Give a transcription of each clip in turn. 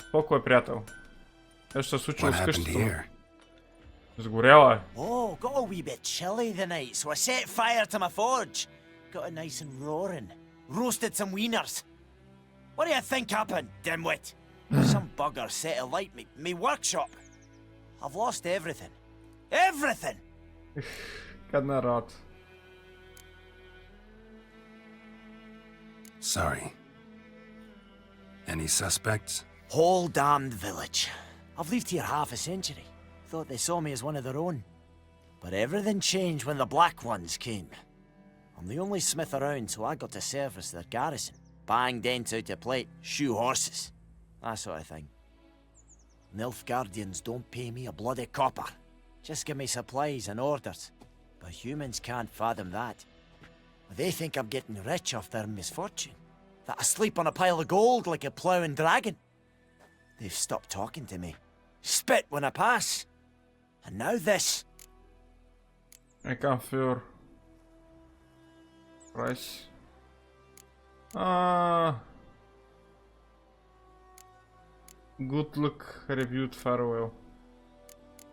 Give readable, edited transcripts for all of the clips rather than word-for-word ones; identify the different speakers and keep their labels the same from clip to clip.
Speaker 1: Спокой, приятел. Нещо се случило с къщата му. Сгоряла е.
Speaker 2: Oh, got a wee bit chilly the night, so I set fire to my forge. Got it nice and roaring. Roasted some wieners. What do you think happened, dimwit? Some bugger set alight me workshop. I've lost everything. Everything!
Speaker 1: Гадна работа.
Speaker 3: Sorry. Any suspects?
Speaker 2: Whole damned village. I've lived here half a century. Thought they saw me as one of their own. But everything changed when the Black Ones came. I'm the only smith around, so I got to service their garrison. Bang dents out of plate, shoe horses. That sort of thing. Nilfgaardians don't pay me a bloody copper. Just give me supplies and orders. But humans can't fathom that. They think I'm getting rich off their misfortune. That I sleep on a pile of gold like a ploughing dragon. They've stopped talking to me. Spit when I pass. And now this.
Speaker 1: I can feel. Price. Good luck reviewed farewell.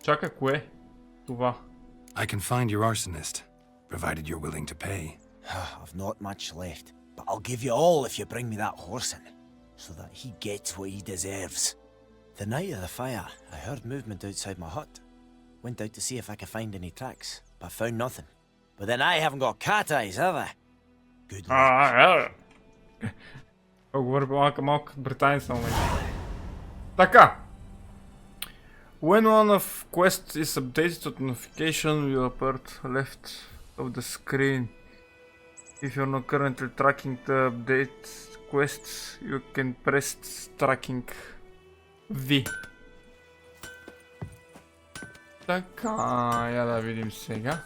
Speaker 1: Чакай, кое? Това.
Speaker 3: I can find your arsonist, provided you're willing to pay.
Speaker 2: I've not much left, but I'll give you all if you bring me that horse in, so that he gets what he deserves. The night of the fire, I heard movement outside my hut. Went out to see if I could find any tracks, but found nothing. But then I haven't got cat eyes, have I? Good luck.
Speaker 1: Говори малко британец на момент. Така. When one of quests is updated to notification will appear left of the screen. If you're not currently tracking the update quests, you can press tracking V. Така, я да видим сега.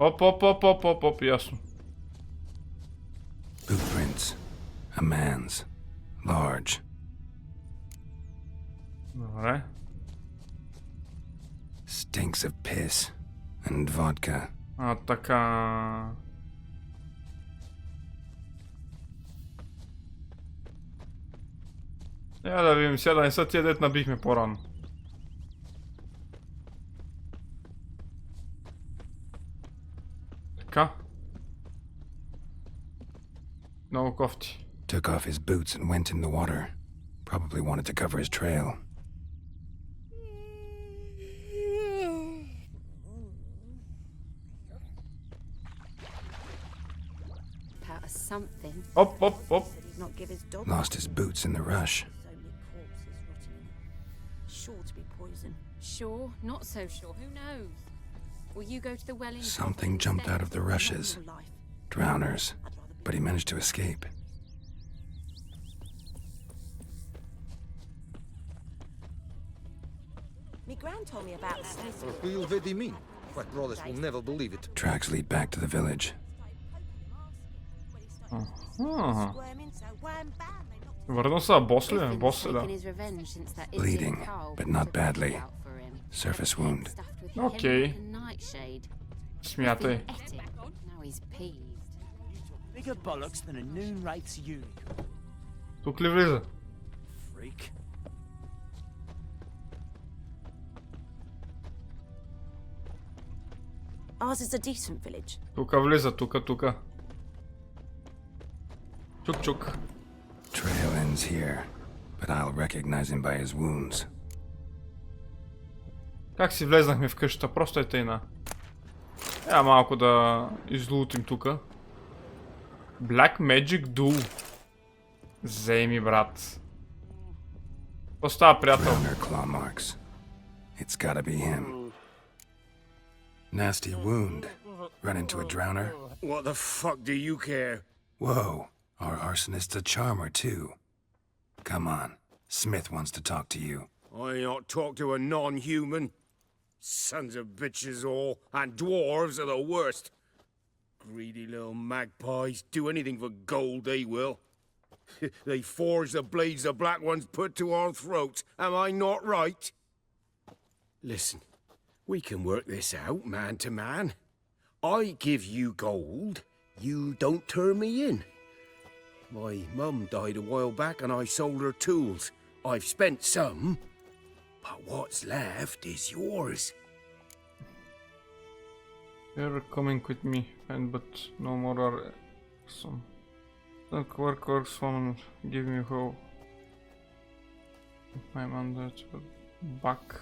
Speaker 1: Оп, ясно.
Speaker 3: Footprints. A man's. Large.
Speaker 1: Добре.
Speaker 3: Stinks of piss. And vodka.
Speaker 1: Така. Я да видим сега да не са тия дет набихме по-рано. Така. Много кофти.
Speaker 3: Took off his boots and went in the water. Probably wanted to cover his trail.
Speaker 4: Something.
Speaker 1: Op.
Speaker 4: Not give his dog.
Speaker 3: Lost his boots in the rush.
Speaker 4: Sure to be poison. Sure, not so sure. Who knows? Will you go to the well in
Speaker 3: Something jumped out of the rushes. Drowners. But he managed to escape.
Speaker 5: Me gran told me about that.
Speaker 6: You already mean? My brothers will never believe it.
Speaker 3: Tracks lead back to the village.
Speaker 1: Върна са бос ли? Бос е, да.
Speaker 3: Bleeding, but not badly. Surface wound.
Speaker 1: Окей. Смятай.
Speaker 2: Bigger bollocks than a noon rights unicorn.
Speaker 1: Тук ли влиза?
Speaker 2: Freak.
Speaker 5: Ours is a decent village.
Speaker 1: Тука влиза, тука. Чук.
Speaker 3: Trail ends here, but I'll recognize him by his wounds.
Speaker 1: Как си влезнахме в къщата? Просто е тайна. Малко да излутим тука. Black Magic Duel. Вземи, брат. Какво става, приятел?
Speaker 3: Claw marks. It's gotta be him. Nasty wound. Run into a drowner.
Speaker 6: What the fuck do you care?
Speaker 3: Whoa, our arsonist's a charmer too. Come on, Smith wants to talk to you.
Speaker 6: I not talk to a non-human. Sons of bitches all, and dwarves are the worst. Greedy little magpies, do anything for gold they will. They forge the blades the Black Ones put to our throats, am I not right? Listen, We can work this out, man to man. I give you gold, you don't turn me in. My mum died a while back and I sold her tools. I've spent some, but what's left is yours.
Speaker 1: You're coming with me, and but no more are some. Don't works woman, give me hope. My man back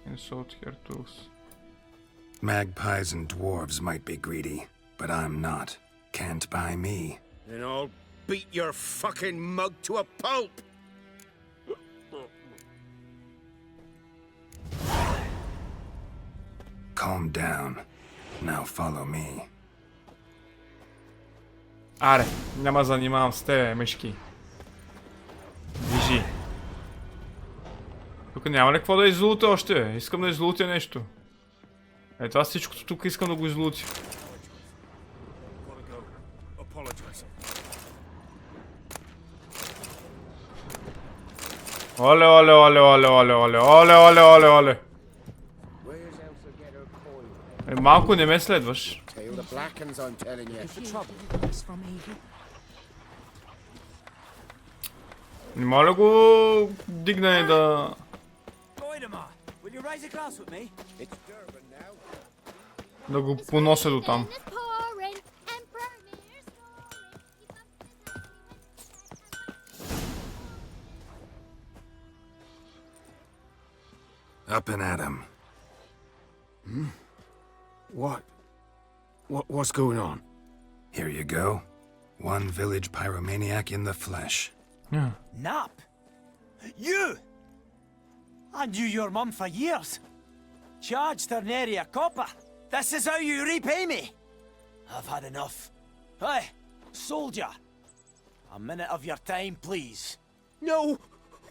Speaker 1: and sold her tools.
Speaker 3: Magpies and dwarves might be greedy, but I'm not. Can't buy me.
Speaker 6: Then I'll beat your fucking mug to a pulp!
Speaker 3: Calm down. Now follow me.
Speaker 1: Аре, няма занимавам с тебе, мишки. Движи. Тук няма ли какво да излута още? Искам да излутя нещо. Е, това всичкото тук искам да го излутя. Оле, оле, оле, оле, оле, оле, оле, оле, оле, оле. Е, малко не ме следваш. Не моля го дигна и да... Да го понося до там.
Speaker 3: Up and at him.
Speaker 6: What's going on?
Speaker 3: Here you go. One village pyromaniac in the flesh.
Speaker 1: Yeah.
Speaker 2: Nap? You? I knew your mum for years. Charged her nary a copper. This is how you repay me. I've had enough. Hey, soldier. A minute of your time, please.
Speaker 6: No!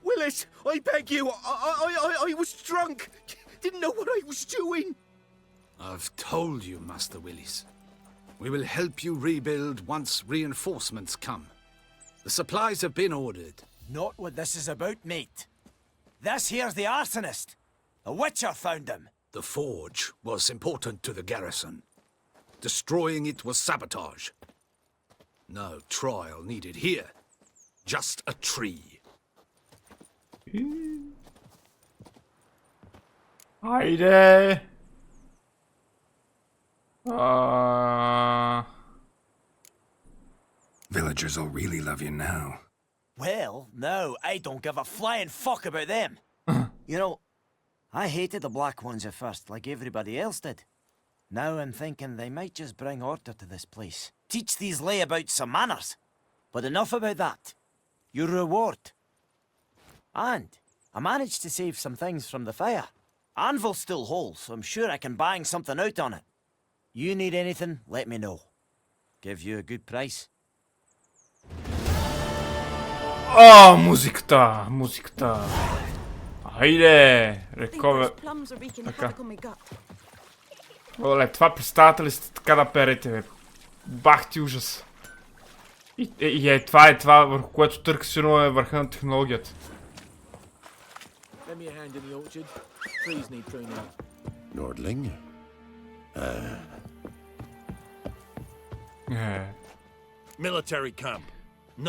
Speaker 6: Willis, I beg you, I was drunk. Didn't know what I was doing.
Speaker 7: I've told you, Master Willis. We will help you rebuild once reinforcements come. The supplies have been ordered.
Speaker 2: Not what this is about, mate. This here's the arsonist. A witcher found him.
Speaker 7: The forge was important to the garrison. Destroying it was sabotage. No trial needed here. Just a tree.
Speaker 1: Haydi.
Speaker 3: Villagers will really love you now.
Speaker 2: Well, no, I don't give a flying fuck about them. You know, I hated the black ones at first, like everybody else did. Now I'm thinking they might just bring order to this place. Teach these layabouts some manners. But enough about that. Your reward. And I managed to save some things from the fire. Anvil's still whole, so I'm sure I can bang something out on it. You need anything, let me know. Give you a good price.
Speaker 1: О, музиката, музиката. Хайде, рекове. Така. Оле, това представяте ли сте така да перете, бе? Бах ти ужас. И това върху което търка сигурно е върха на технологията.
Speaker 6: Nordling?
Speaker 8: Military camp.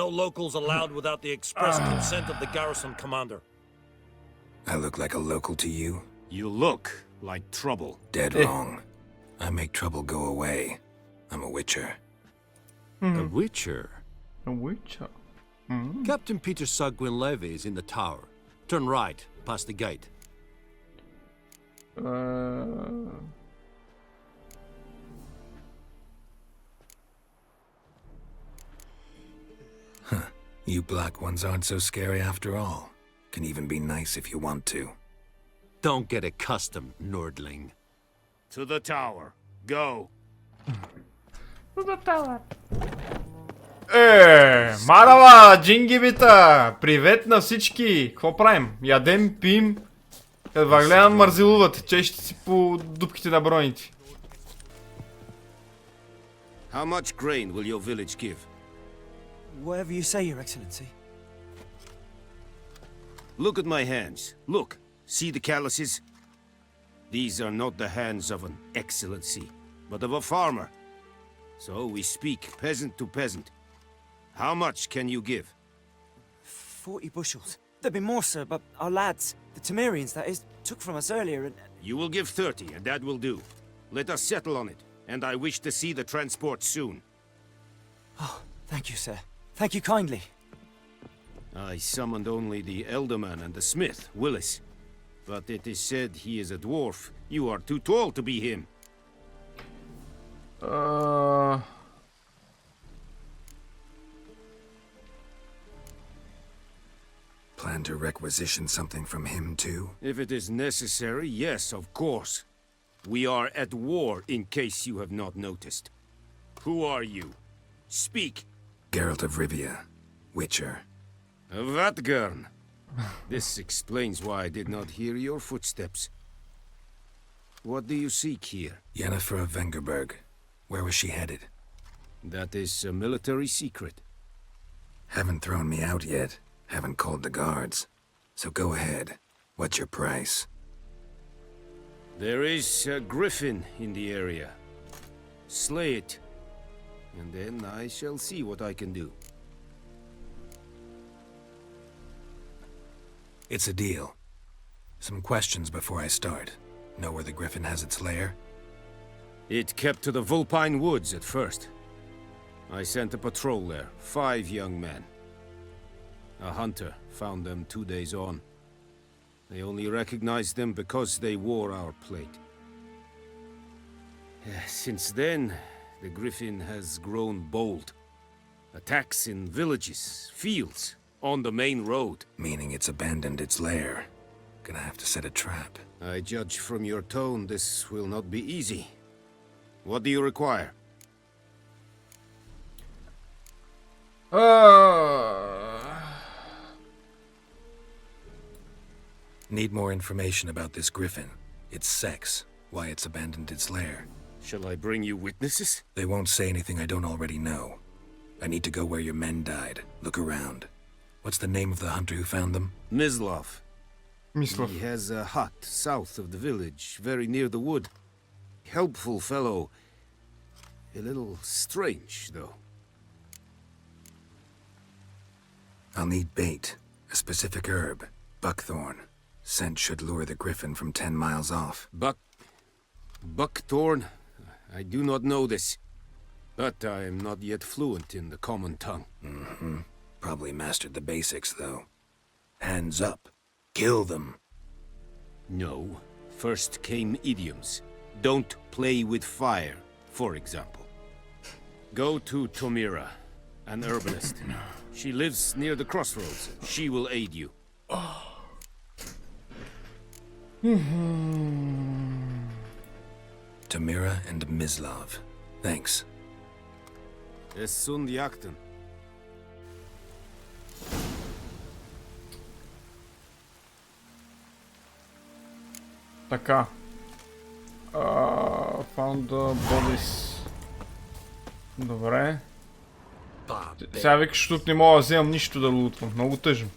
Speaker 8: No locals allowed without the express consent of the garrison commander.
Speaker 3: I look like a local to you?
Speaker 9: You look like trouble.
Speaker 3: Dead wrong. I make trouble go away. I'm a witcher.
Speaker 9: A witcher?
Speaker 1: A witcher?
Speaker 9: Captain Peter Sagwin Levy is in the tower. Turn right, past the gate.
Speaker 3: You black ones aren't so scary after all. Can even be nice if you want to.
Speaker 9: Don't get accustomed, Nordling.
Speaker 8: To the tower. Go.
Speaker 1: Марава, джингибита! Привет на всички! Какво правим? Ядем, пием, едва гледам мързилуват, чещи си по дупките на броните.
Speaker 6: How much grain will your village give?
Speaker 2: Whatever you say, Your Excellency.
Speaker 6: Look at my hands. Look. See the calluses? These are not the hands of an excellency, but of a farmer. So we speak peasant to peasant. How much can you give?
Speaker 2: 40 bushels. There'd be more, sir, but our lads, the Temerians, that is, took from us earlier and...
Speaker 6: You will give 30, and that will do. Let us settle on it, and I wish to see the transport soon.
Speaker 2: Oh, thank you, sir. Thank you kindly.
Speaker 6: I summoned only the Elderman and the smith, Willis. But it is said he is a dwarf. You are too tall to be him.
Speaker 3: Plan to requisition something from him, too?
Speaker 6: If it is necessary, yes, of course. We are at war, in case you have not noticed. Who are you? Speak.
Speaker 3: Geralt of Rivia, Witcher.
Speaker 6: Vatgern. This explains why I did not hear your footsteps. What do you seek here?
Speaker 3: Yennefer of Vengerberg. Where was she headed?
Speaker 6: That is a military secret.
Speaker 3: Haven't thrown me out yet. Haven't called the guards. So go ahead. What's your price?
Speaker 6: There is a Gryphon in the area. Slay it. And then I shall see what I can do.
Speaker 3: It's a deal. Some questions before I start. Know where the Gryphon has its lair?
Speaker 6: It kept to the Vulpine Woods at first. I sent a patrol there, 5 young men. A hunter found them 2 days on. They only recognized them because they wore our plate. Since then, the Gryphon has grown bold. Attacks in villages, fields, on the main road.
Speaker 3: Meaning it's abandoned its lair. Gonna have to set a trap.
Speaker 6: I judge from your tone this will not be easy. What do you require?
Speaker 3: Need more information about this Gryphon. Its sex, why it's abandoned its lair.
Speaker 6: Shall I bring you witnesses?
Speaker 3: They won't say anything I don't already know. I need to go where your men died. Look around. What's the name of the hunter who found them?
Speaker 6: Mislav. He has a hut south of the village, very near the wood. Helpful fellow. A little strange, though.
Speaker 3: I'll need bait. A specific herb. Buckthorn. Scent should lure the Gryphon from 10 miles off.
Speaker 6: Buckthorn? I do not know this. But I am not yet fluent in the common tongue.
Speaker 3: Probably mastered the basics, though. Hands up. Kill them.
Speaker 6: No. First came idioms. Don't play with fire, for example. Go to Tomira, an herbalist. She lives near the crossroads. She will aid you.
Speaker 3: Tomira and Mislav. Thanks.
Speaker 6: Es sunt jakten.
Speaker 1: Така. Found the bodies. Добре. Сега викаш, тук не мога да вземам нищо да лутвам. Много тъжно.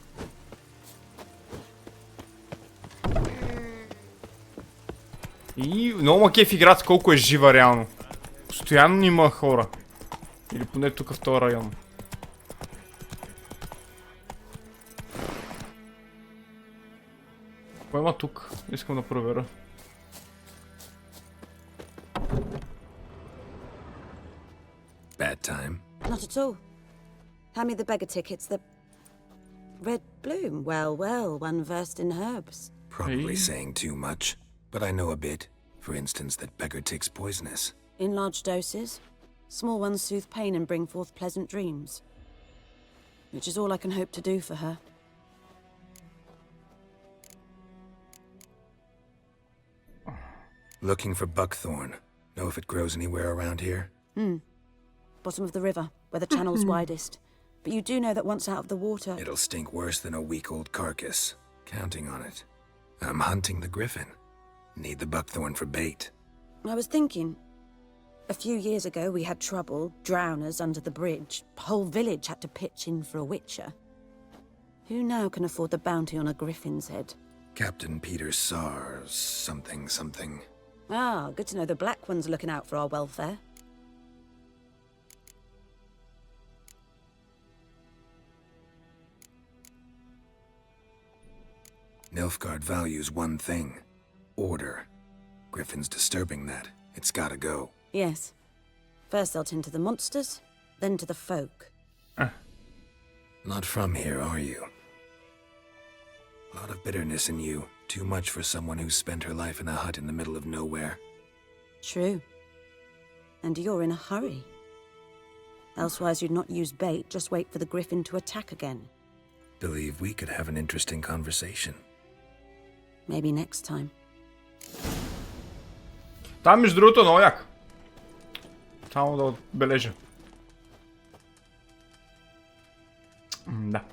Speaker 1: И много ма кеф играта колко е жива реално. Постоянно има хора. Или поне тук в този район. Какво има тук? Искам да проверя.
Speaker 3: Bad time.
Speaker 5: Not at all. Hand me the beggar tickets, the... Red bloom. Well, well, one versed in herbs.
Speaker 3: Probably saying too much, but I know a bit. For instance, that beggar tick's poisonous.
Speaker 5: In large doses. Small ones soothe pain and bring forth pleasant dreams. Which is all I can hope to do for her.
Speaker 3: Looking for buckthorn. Know if it grows anywhere around here?
Speaker 5: Bottom of the river, where the channel's widest. But you do know that once out of the water...
Speaker 3: It'll stink worse than a week-old carcass. Counting on it. I'm hunting the Gryphon. Need the buckthorn for bait.
Speaker 5: I was thinking... A few years ago we had trouble, drowners under the bridge. Whole village had to pitch in for a witcher. Who now can afford the bounty on a Griffin's head?
Speaker 3: Captain Peter Sars, something.
Speaker 5: Ah, good to know the Black One's looking out for our welfare.
Speaker 3: Nilfgaard values one thing. Order. Griffin's disturbing that. It's gotta go.
Speaker 5: Yes. First they'll tend to the monsters, then to the folk.
Speaker 3: Not from here, are you? A lot of bitterness in you. Too much for someone who's spent her life in a hut in the middle of nowhere.
Speaker 5: True. And you're in a hurry. Elsewise you'd not use bait, just wait for the Griffin to attack again.
Speaker 3: Believe we could have an interesting conversation.
Speaker 5: Maybe next time.
Speaker 1: Там, между другото, много як. Само да отбележа. Да.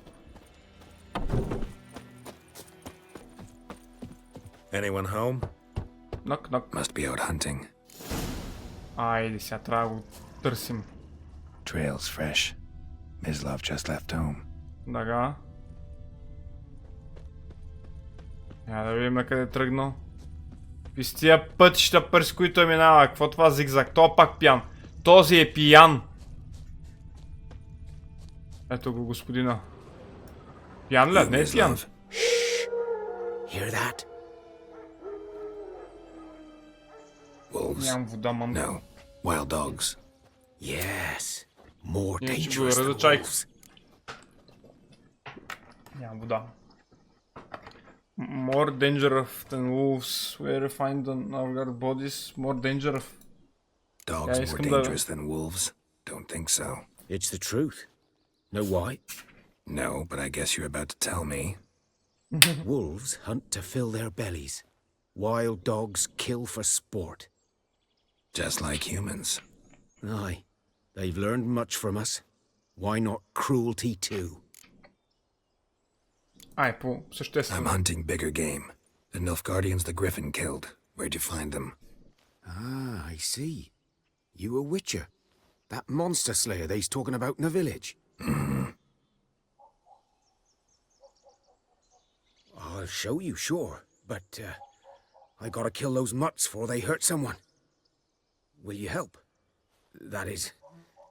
Speaker 3: Anyone home?
Speaker 1: Knock, knock.
Speaker 3: Must be out hunting.
Speaker 1: Айде, сега трябва да го търсим.
Speaker 3: Trail's fresh. Mislav just left home.
Speaker 1: Дага. Я да видим на къде е тръгнал. И с тия пътища, през които минава. Какво това зигзаг? То пак пиян. Този е пиян. Ето го господина. Пиян ли? Не е пиян.
Speaker 2: Hear that?
Speaker 3: Wolves?
Speaker 1: Нямам вода, мам.
Speaker 3: No. Wild dogs.
Speaker 2: Yes. More
Speaker 1: Иначе го
Speaker 2: dangerous than
Speaker 1: разучайка.
Speaker 2: wolves.
Speaker 1: Нямам вода. More dangerous than wolves. Where find the Nilfgaard bodies? More dangerous.
Speaker 3: Dogs more
Speaker 1: искам да...
Speaker 3: dangerous than wolves? Don't think so.
Speaker 2: It's the truth. Know why?
Speaker 3: No, but I guess you're about to tell me.
Speaker 2: Wolves hunt to fill their bellies. Wild dogs kill for sport.
Speaker 3: Just like humans.
Speaker 2: Aye. They've learned much from us. Why not cruelty too?
Speaker 1: Ай, по съществено.
Speaker 3: I'm hunting bigger game. The Nilfgaardians the Griffin killed. Where'd you find them?
Speaker 2: Ah, I see. You a witcher. That monster slayer they's talking about in the village. I'll show you, sure. But, I gotta kill those mutts before they hurt someone. Will you help? That is,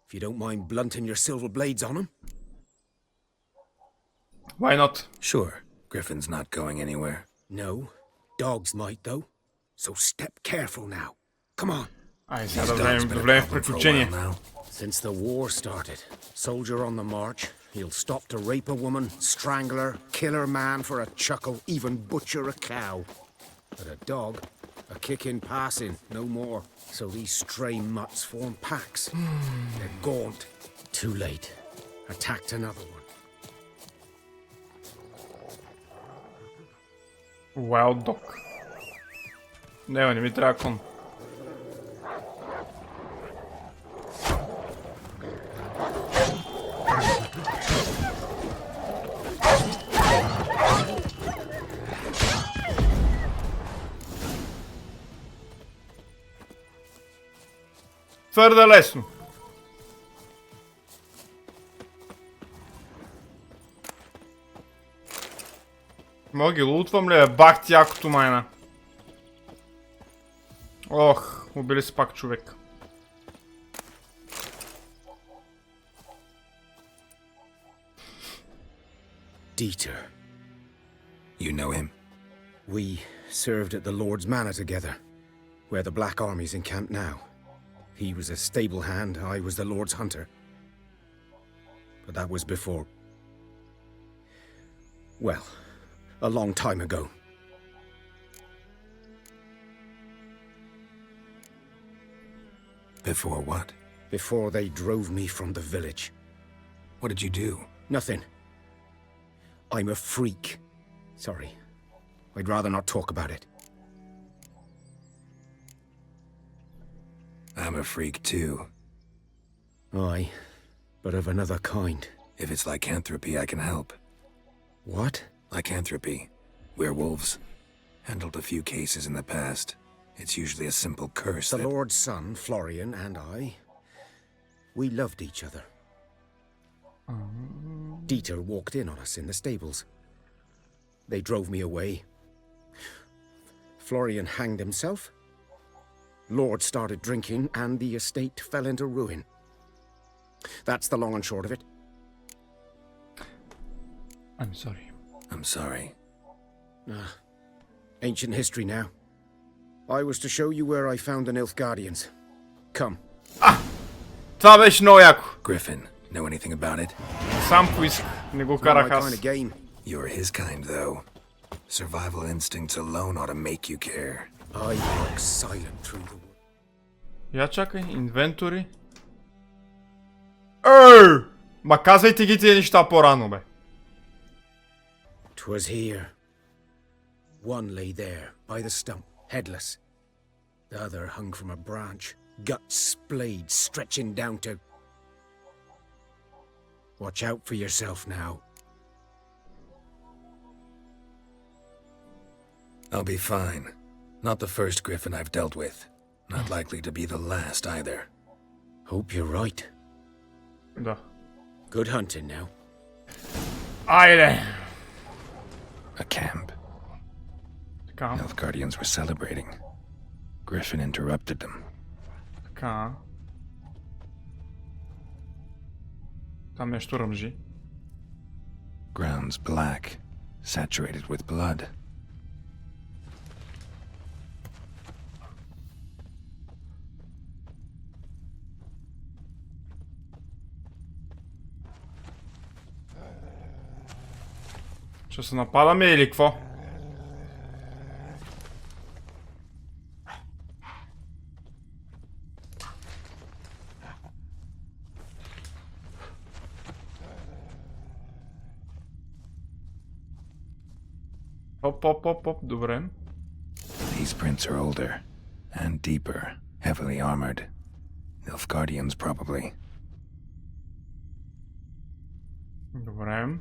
Speaker 2: if you don't mind blunting your silver blades on them.
Speaker 1: Why not?
Speaker 3: Sure. Griffin's not going anywhere.
Speaker 2: No. Dogs might, though. So step careful now. Come on.
Speaker 1: Ай, сега да
Speaker 3: These dogs
Speaker 1: влезем
Speaker 3: been a
Speaker 1: в
Speaker 3: problem for a
Speaker 1: приключение.
Speaker 3: while now.
Speaker 2: Since the war started, soldier on the march, he'll stop to rape a woman, strangle her, kill her man for a chuckle, even butcher a cow. But a dog, a kick in passing, no more. So these stray mutts form packs. They're gaunt. Too late. Attacked another one.
Speaker 1: Wild dog. Не ми трябва кон. Твърде лесно. Мога ги лутвам ли, бе? Бах ти якото майна. Ох, убили се пак човек.
Speaker 2: Dieter.
Speaker 3: You know him?
Speaker 2: We served at the Lord's Manor together, where the Black Army's encamped now. He was a stable hand, I was the Lord's hunter. But that was before... well, a long time ago.
Speaker 3: Before what?
Speaker 2: Before they drove me from the village.
Speaker 3: What did you do?
Speaker 2: Nothing. I'm a freak. Sorry. I'd rather not talk about it.
Speaker 3: I'm a freak too.
Speaker 2: Aye, but of another kind.
Speaker 3: If it's lycanthropy, I can help.
Speaker 2: What?
Speaker 3: Lycanthropy. Werewolves. Handled a few cases in the past. It's usually a simple curse
Speaker 2: The
Speaker 3: that...
Speaker 2: Lord's son, Florian, and I... we loved each other. Dieter walked in on us in the stables. They drove me away,
Speaker 6: Florian hanged himself. Lord started drinking, and the estate fell into ruin. That's the long and short of it.
Speaker 1: I'm sorry.
Speaker 3: I'm sorry.
Speaker 6: Ancient history now. I was to show you where I found the Nilfgaardians. Come.
Speaker 1: Това беше много яко.
Speaker 3: Griffin, know anything about it?
Speaker 1: Сам поисках, не го
Speaker 6: Not my
Speaker 1: карах
Speaker 6: kind
Speaker 1: аз.
Speaker 6: of game.
Speaker 3: You're his kind, though. Survival instincts alone ought to make you care.
Speaker 6: I walk silent through the wood.
Speaker 1: Я чакай, инвентори. Ма казвайте ги тия неща по-рано, бе.
Speaker 6: 'Twas here. One lay there, by the stump, headless. The other hung from a branch, guts splayed, stretching down to... Watch out for yourself now.
Speaker 3: I'll be fine. Not the first Griffin I've dealt with. Not likely to be the last either.
Speaker 6: Hope you're right.
Speaker 1: Да.
Speaker 6: Good hunting now.
Speaker 1: Айде.
Speaker 3: A camp.
Speaker 1: Така,
Speaker 3: Nilfgaardians were celebrating. Griffin interrupted them.
Speaker 1: така. Там нещо ръмжи.
Speaker 3: Ground's black, saturated with blood.
Speaker 1: Ще се нападаме или какво? Оп, добре.
Speaker 3: These prints are older and deeper, heavily armored. Nilfgaardians, probably.
Speaker 1: Добре.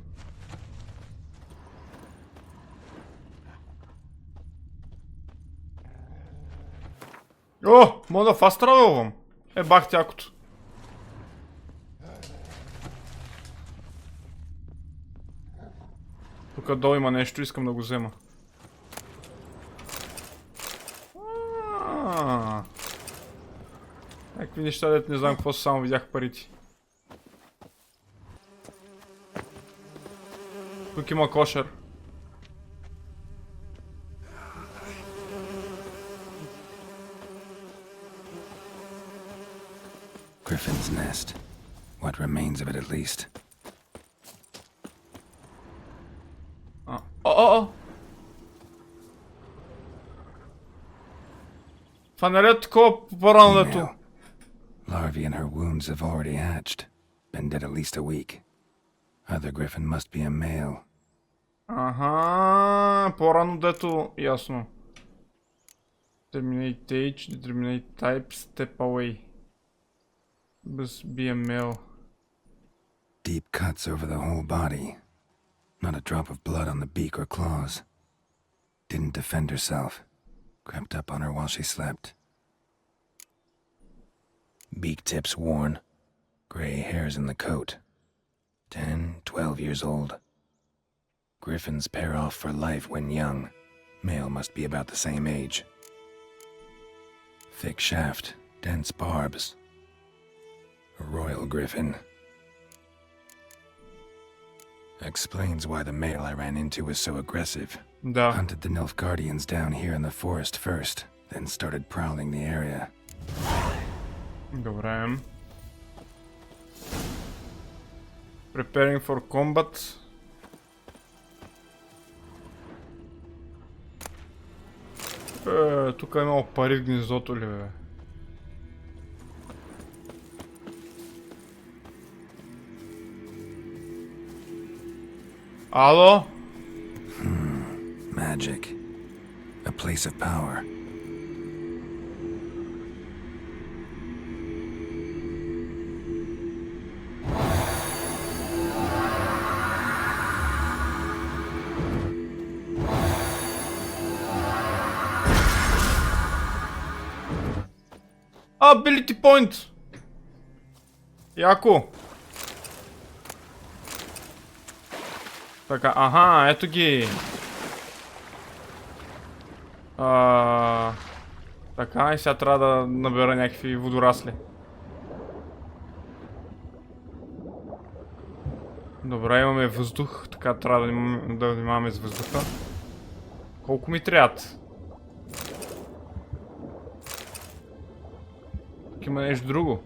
Speaker 1: О, мога да фаст травелвам. Бах тякото. Тук долу има нещо, искам да го взема. Някакви неща, дето не знам какво са, само видях парите. Тук има кошер.
Speaker 3: Griffin's nest. What remains of it, at least.
Speaker 1: Това не е такова по-рано дето.
Speaker 3: Female. Larvae in her wounds have already hatched. Been dead at least a week. Other Griffin must be a male.
Speaker 1: Аха, по-рано дето, ясно. Terminate age, determinate type, step away. Must be a male.
Speaker 3: Deep cuts over the whole body. Not a drop of blood on the beak or claws. Didn't defend herself. Crept up on her while she slept. Beak tips worn. Gray hairs in the coat. 10, 12 years old. Griffins pair off for life when young. Male must be about the same age. Thick shaft, dense barbs. A royal griffin. Explains why the male I ran into was so aggressive.
Speaker 1: Да.
Speaker 3: Hunted the Nilfgaardians down here in the forest first, then started prowling the area.
Speaker 1: Добре. Preparing for combat. Тук е имало пари в гнездото ли, бе? Ало?
Speaker 3: Magic. A place of power.
Speaker 1: Ability point! Яко! Така, аха, ето ги. Така, и сега трябва да набера някакви водорасли. Добре, имаме въздух, така трябва да внимаваме с въздуха. Колко ми трябват? Тук има нещо друго.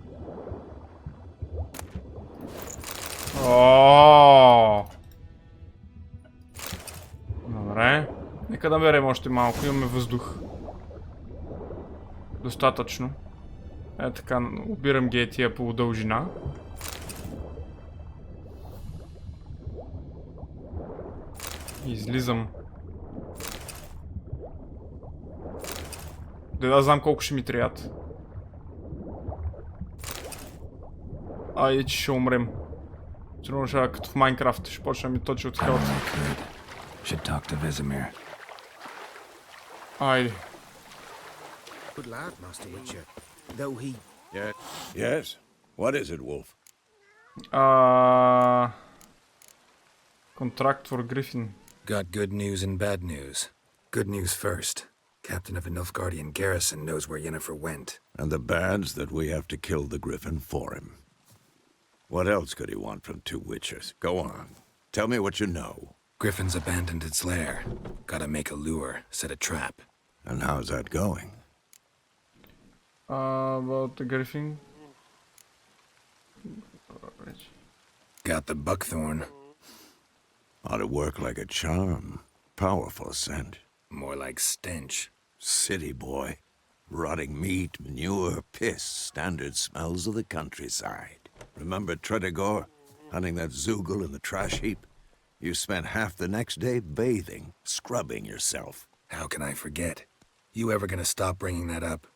Speaker 1: Добре. Нека да берем още малко, имаме въздух. Достатъчно. Е така, обирам ги тия по дължина. Излизам. Да знам колко ще ми трябват. Айде, че ще умрем. Сигурно ще като в Майнкрафт. Ще почна ми точи от хелт. Айде.
Speaker 6: Good lad, Master Witcher. Though he...
Speaker 10: Yes? What is it, Wolf?
Speaker 1: Contract for Gryphon.
Speaker 3: Got good news and bad news. Good news first. Captain of a Nilfgaardian garrison knows where Yennefer went.
Speaker 10: And the bad's that we have to kill the Griffin for him. What else could he want from two witchers? Go on. Tell me what you know.
Speaker 3: Griffin's abandoned its lair. Gotta make a lure, set a trap.
Speaker 10: And how's that going?
Speaker 1: About the Gryphon.
Speaker 3: Got the buckthorn.
Speaker 10: Ought to work like a charm. Powerful scent.
Speaker 3: More like stench.
Speaker 10: City boy. Rotting meat, manure, piss. Standard smells of the countryside. Remember Tredegor? Hunting that Zoogle in the trash heap? You spent half the next day bathing, scrubbing yourself.
Speaker 3: How can I forget? You ever gonna stop bringing that up?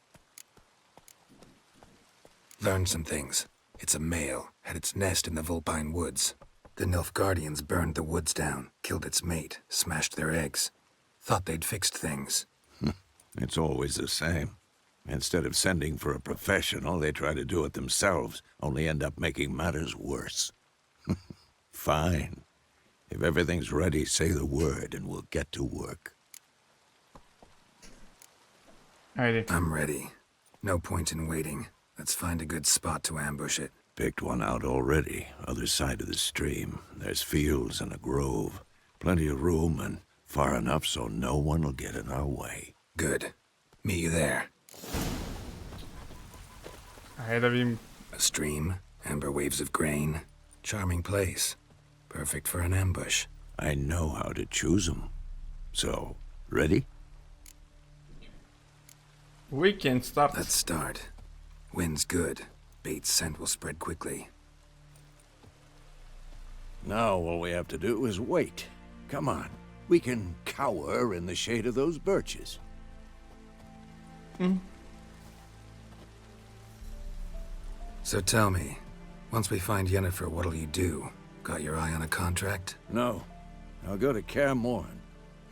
Speaker 3: Learned some things. It's a male, had its nest in the Vulpine Woods. The Nilfgaardians burned the woods down, killed its mate, smashed their eggs. Thought they'd fixed things.
Speaker 10: It's always the same. Instead of sending for a professional, they try to do it themselves, only end up making matters worse. Fine. If everything's ready, say the word and we'll get to work.
Speaker 3: I'm ready. No point in waiting. Let's find a good spot to ambush it.
Speaker 10: Picked one out already, other side of the stream. There's fields and a grove. Plenty of room and far enough so no one will get in our way.
Speaker 3: Good. Meet you there. A stream, amber waves of grain. Charming place. Perfect for an ambush.
Speaker 10: I know how to choose them. So, ready?
Speaker 1: We can start.
Speaker 3: Let's start. Wind's good. Bait's scent will spread quickly.
Speaker 10: Now all we have to do is wait. Come on. We can cower in the shade of those birches.
Speaker 3: So tell me, once we find Yennefer, what'll you do? Got your eye on a contract?
Speaker 10: No. I'll go to Kaer Morhen.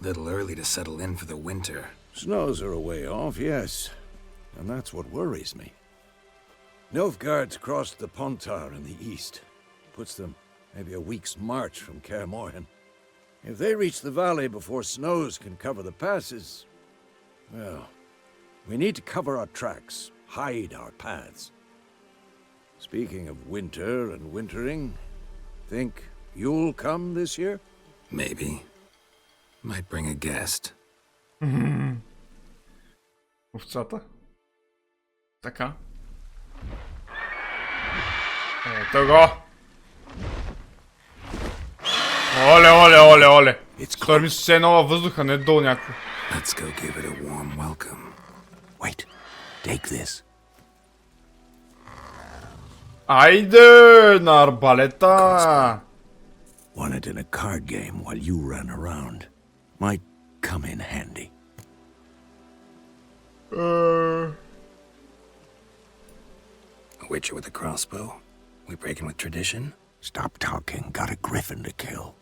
Speaker 3: Little early to settle in for the winter.
Speaker 10: Snows are a way off, yes. And that's what worries me. Nilfgaard's crossed the Pontar in the east. Puts them maybe a week's march from Kaer Morhen. If they reach the valley before snows can cover the passes, well, we need to cover our tracks, hide our paths. Speaking of winter and wintering, think you'll come this year?
Speaker 3: Maybe. Might bring a guest.
Speaker 1: Овцата. Така. Ето го! Оле! Той ми се едно във въздуха, не долу някакво.
Speaker 3: Let's go give it a warm welcome.
Speaker 10: Wait, take this.
Speaker 1: Айде, на арбалета!
Speaker 10: Won it in a card game while you ran around. Might come in handy.
Speaker 3: A witcher with a crossbow? We breaking with tradition?
Speaker 10: Stop talking. Got a griffin to kill.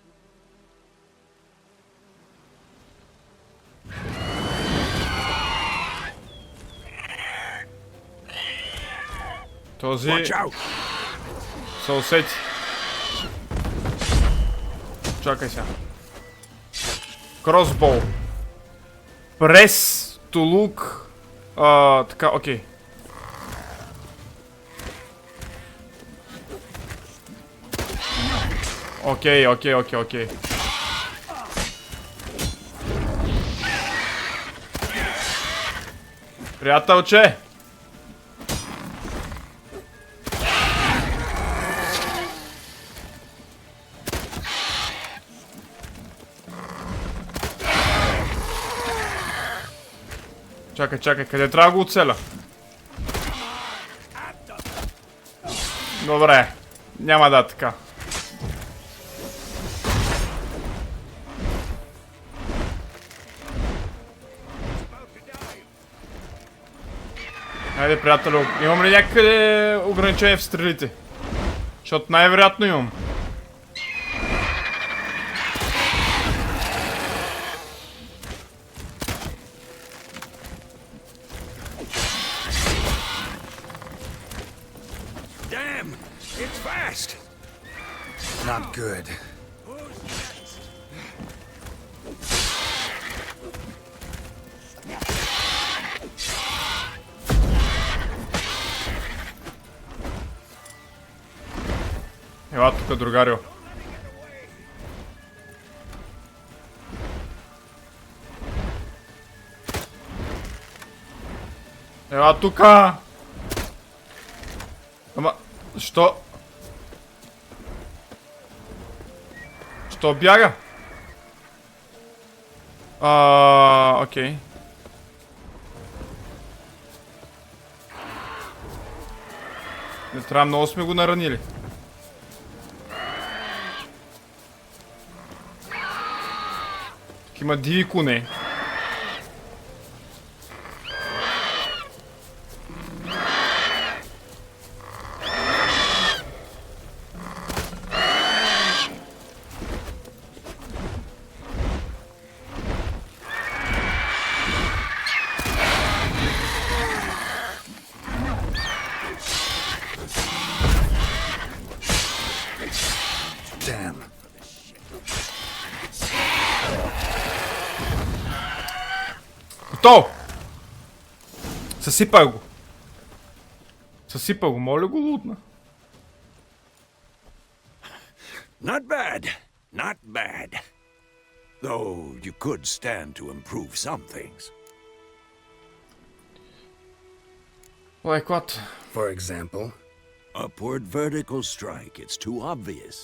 Speaker 1: Този
Speaker 10: Watch out!
Speaker 1: се усети. Чакай сега. Кросбол. Прес. to look... така, окей. Окей. Приятелче! Чакай, къде трябва да го оцеля? Добре, няма да така. Хайде, приятелю, имам ли някъде ограничение в стрелите? Защото най-вероятно имам.
Speaker 10: Damn! It's fast! Not good.
Speaker 1: Ела тук, другарио. Ела тука! Ама, що? Що бяга? Окей. Не трябва, много сме го наранили. Има диви коне.
Speaker 3: Damn.
Speaker 1: Готово! Съсипай го, моля го лутна.
Speaker 10: Not bad. Though you could stand to improve some things.
Speaker 1: Like what?
Speaker 3: For example?
Speaker 10: Upward vertical strike, it's too obvious.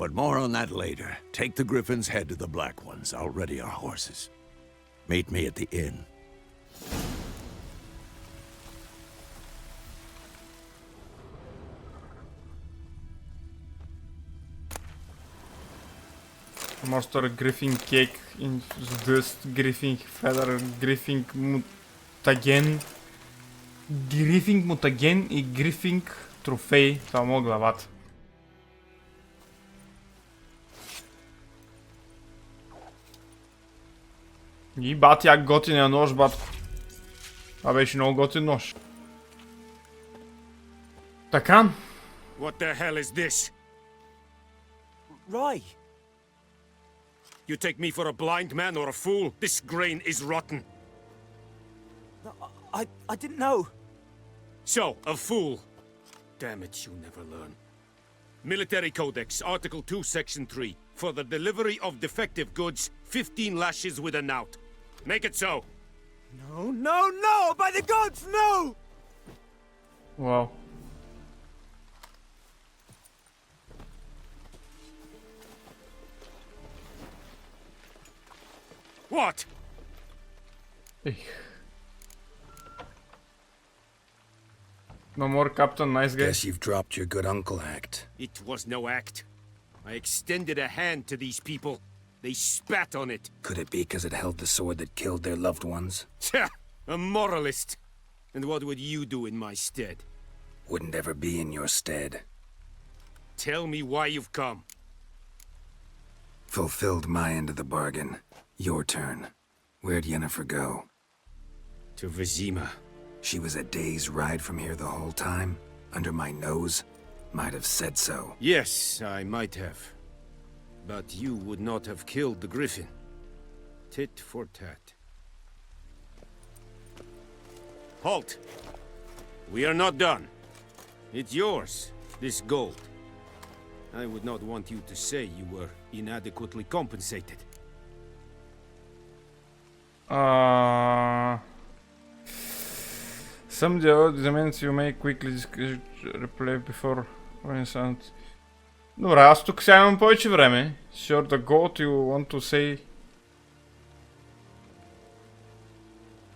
Speaker 10: But more on that later. Take the Griffin's head to the Black Ones. I'll ready our horses. Meet me at the inn.
Speaker 1: Monster Griffin cake, dust, Griffin feather, Griffin mutagen, Griffin mutagen и Griffin трофей. Това мога главата. И бати, як готиния нож, батко. Това беше много готин нож. Така.
Speaker 6: What the hell is this?
Speaker 2: Roy!
Speaker 6: You take me for a blind man or a fool? This grain is rotten.
Speaker 2: I didn't know.
Speaker 6: So, a fool. Damn it, you never learn. Military Codex, Article 2, Section 3. For the delivery of defective goods, 15 lashes with a knout. Make it so.
Speaker 2: No! By the gods, no!
Speaker 1: Wow.
Speaker 6: What?
Speaker 1: No more Captain Nice Guy.
Speaker 3: Guess you've dropped your good uncle act.
Speaker 6: It was no act. I extended a hand to these people. They spat on it.
Speaker 3: Could it be because it held the sword that killed their loved ones?
Speaker 6: Tja, a moralist. And what would you do in my stead?
Speaker 3: Wouldn't ever be in your stead.
Speaker 6: Tell me why you've come.
Speaker 3: Fulfilled my end of the bargain. Your turn. Where'd Yennefer go?
Speaker 6: To Vizima.
Speaker 3: She was a day's ride from here the whole time? Under my nose? Might have said so.
Speaker 6: Yes, I might have. But you would not have killed the Griffin. Tit for tat. Halt! We are not done. It's yours, this gold. I would not want you to say you were inadequately compensated.
Speaker 1: Some of the elements you may quickly replay before Renaissance. Добре, аз тук сега имам повече време. Sure, the gold you want to say.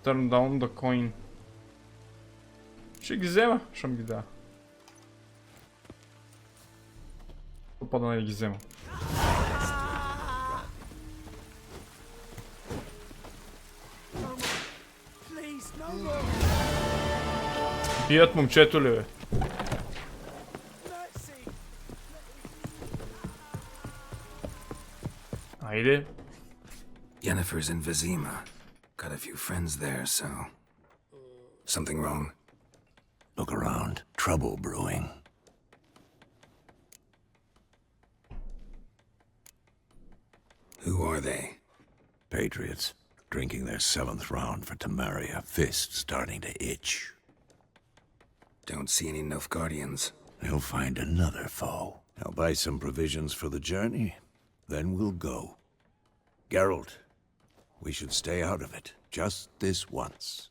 Speaker 1: Turn down the coin. Ще ги взема, ще ми ги да. Опада да ги взема. Бият момчето ли, бе? Айде.
Speaker 3: Yennefer's in Vizima. Got a few friends there, so... Something wrong?
Speaker 10: Look around. Trouble brewing.
Speaker 3: Who are they?
Speaker 10: Patriots. Drinking their 7th round for Temeria. Fist starting to itch.
Speaker 3: Don't see any Nilfgaardians.
Speaker 10: They'll find another foe. I'll buy some provisions for the journey. Then we'll go. Geralt, we should stay out of it. Just this once.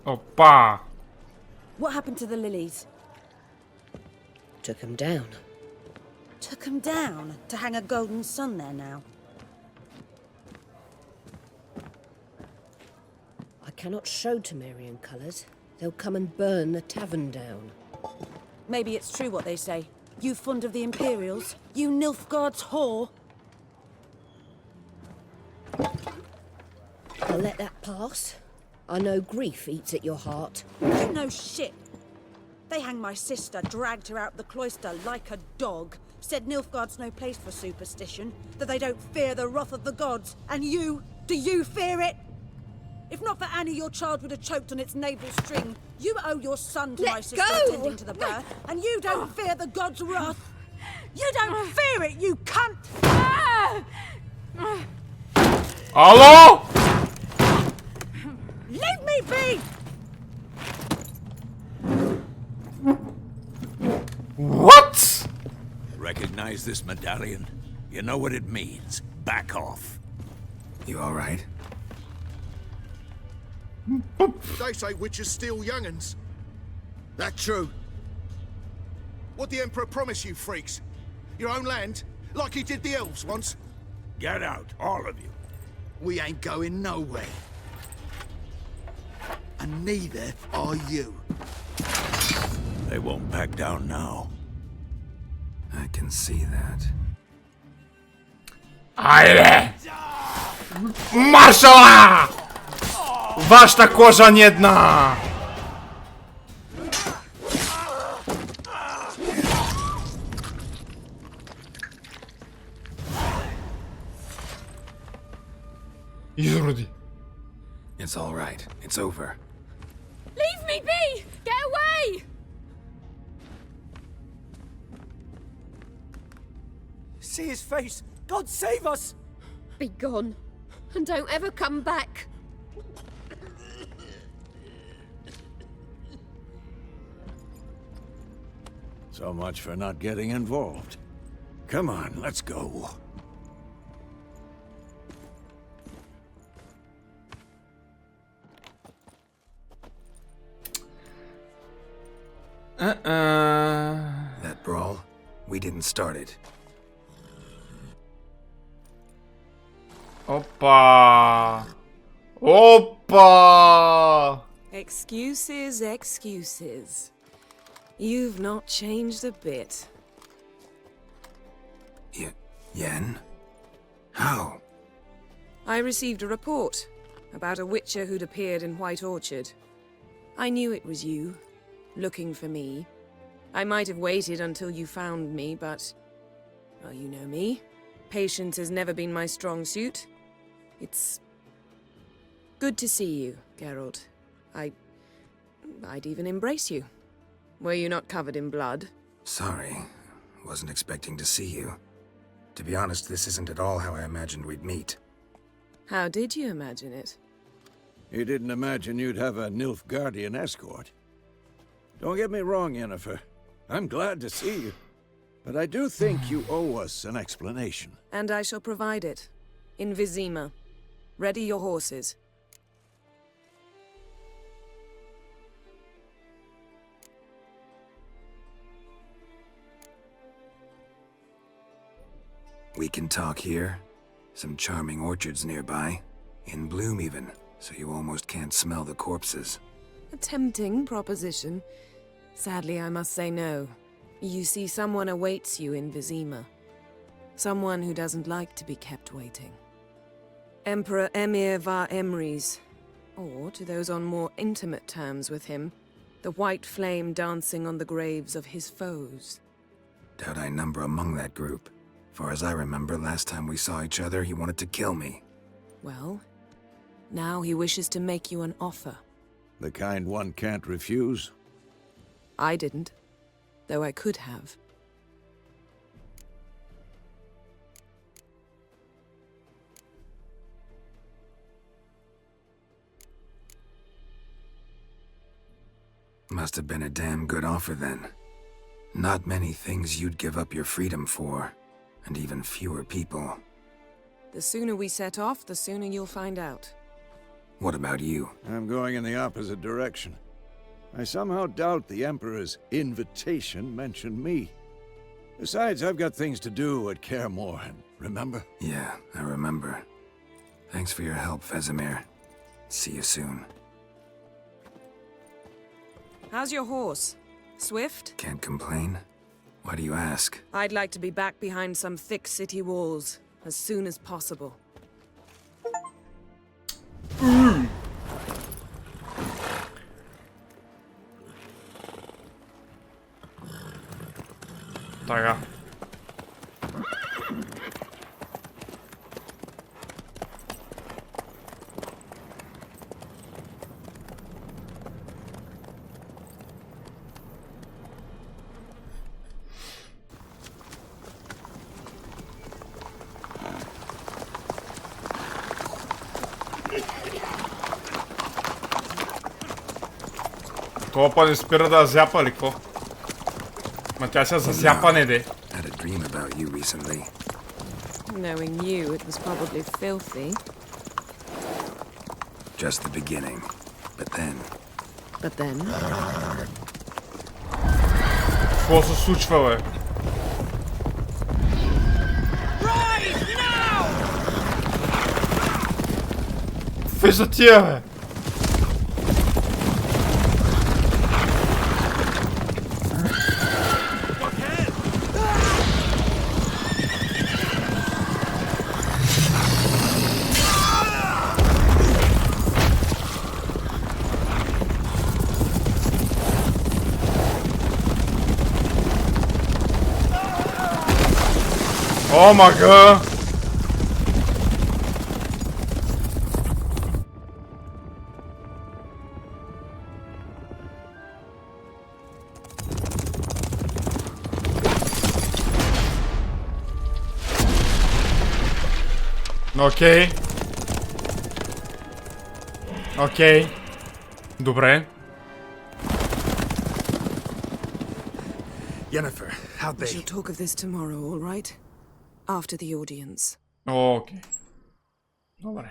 Speaker 1: Опа!
Speaker 5: What happened to the lilies?
Speaker 11: Took him down.
Speaker 5: Took them down to hang a golden sun there now.
Speaker 11: I cannot show Temerian colours. They'll come and burn the tavern down.
Speaker 5: Maybe it's true what they say. You fond of the Imperials? You Nilfgaard's whore?
Speaker 11: I'll let that pass. I know grief eats at your heart.
Speaker 5: You know shit. They hanged my sister, dragged her out the cloister like a dog. Said Nilfgaard's no place for superstition, that they don't fear the wrath of the gods. And you? Do you fear it? If not for Annie, your child would have choked on its navel string. You owe your son to my sister attending to the birth, and you don't fear the gods' wrath. You don't fear it, you cunt!
Speaker 1: Hello?
Speaker 5: Leave me be!
Speaker 1: What?
Speaker 10: Recognize this medallion? You know what it means. Back off.
Speaker 3: You alright?
Speaker 7: They say witches steal young'uns. That true? What the Emperor promise you, freaks? Your own land? Like he did the elves once?
Speaker 10: Get out, all of you.
Speaker 7: We ain't going nowhere. And neither are you.
Speaker 10: They won't back down now.
Speaker 3: I can see that.
Speaker 1: Айде! Маршала! Вашата кожа не една! Изроди.
Speaker 3: It's all right. It's over.
Speaker 4: Leave me be! Get away!
Speaker 2: See his face! God save us!
Speaker 4: Be gone. And don't ever come back.
Speaker 10: So much for not getting involved. Come on, let's go.
Speaker 3: That brawl, we didn't start it.
Speaker 1: Опа! Опа!
Speaker 12: Excuses, excuses. You've not changed a bit.
Speaker 3: Yen? How?
Speaker 12: I received a report about a witcher who'd appeared in White Orchard. I knew it was you, looking for me. I might have waited until you found me, but... well, you know me. Patience has never been my strong suit. It's... good to see you, Geralt. I'd even embrace you. Were you not covered in blood?
Speaker 3: Sorry. Wasn't expecting to see you. To be honest, this isn't at all how I imagined we'd meet.
Speaker 12: How did you imagine it?
Speaker 10: You didn't imagine you'd have a Nilfgaardian escort. Don't get me wrong, Yennefer. I'm glad to see you. But I do think you owe us an explanation.
Speaker 12: And I shall provide it. In Vizima. Ready your horses.
Speaker 3: We can talk here. Some charming orchards nearby. In bloom even, so you almost can't smell the corpses.
Speaker 12: A tempting proposition. Sadly, I must say no. You see, someone awaits you in Vizima. Someone who doesn't like to be kept waiting. Emperor Emir var Emrys. Or, to those on more intimate terms with him, the white flame dancing on the graves of his foes.
Speaker 3: Doubt I number among that group. Far as I remember, last time we saw each other, he wanted to kill me.
Speaker 12: Well, now he wishes to make you an offer.
Speaker 10: The kind one can't refuse?
Speaker 12: I didn't, though I could have.
Speaker 3: Must have been a damn good offer then. Not many things you'd give up your freedom for, and even fewer people.
Speaker 12: The sooner we set off, the sooner you'll find out.
Speaker 3: What about you?
Speaker 10: I'm going in the opposite direction. I somehow doubt the Emperor's invitation mentioned me. Besides, I've got things to do at Kaer Morhen, remember?
Speaker 3: Yeah, I remember. Thanks for your help, Vesemir. See you soon.
Speaker 12: How's your horse? Swift?
Speaker 3: Can't complain. Why do you ask?
Speaker 12: I'd like to be back behind some thick city walls as soon as possible.
Speaker 1: Така. Това па не спира да зяпа ли ко? Ма тя се засяпа не де.
Speaker 3: Had a dream about you recently.
Speaker 12: Knowing you, it was probably filthy.
Speaker 3: Just the beginning. But then...
Speaker 12: But then...
Speaker 1: Какво се случва, бе? Какви са тия, бе? Oh my god! Окей. Окей. Добре.
Speaker 3: Yennefer, how'd
Speaker 12: We
Speaker 3: they...
Speaker 12: shall talk of this tomorrow, all right? After the audience.
Speaker 1: Окей. Добре.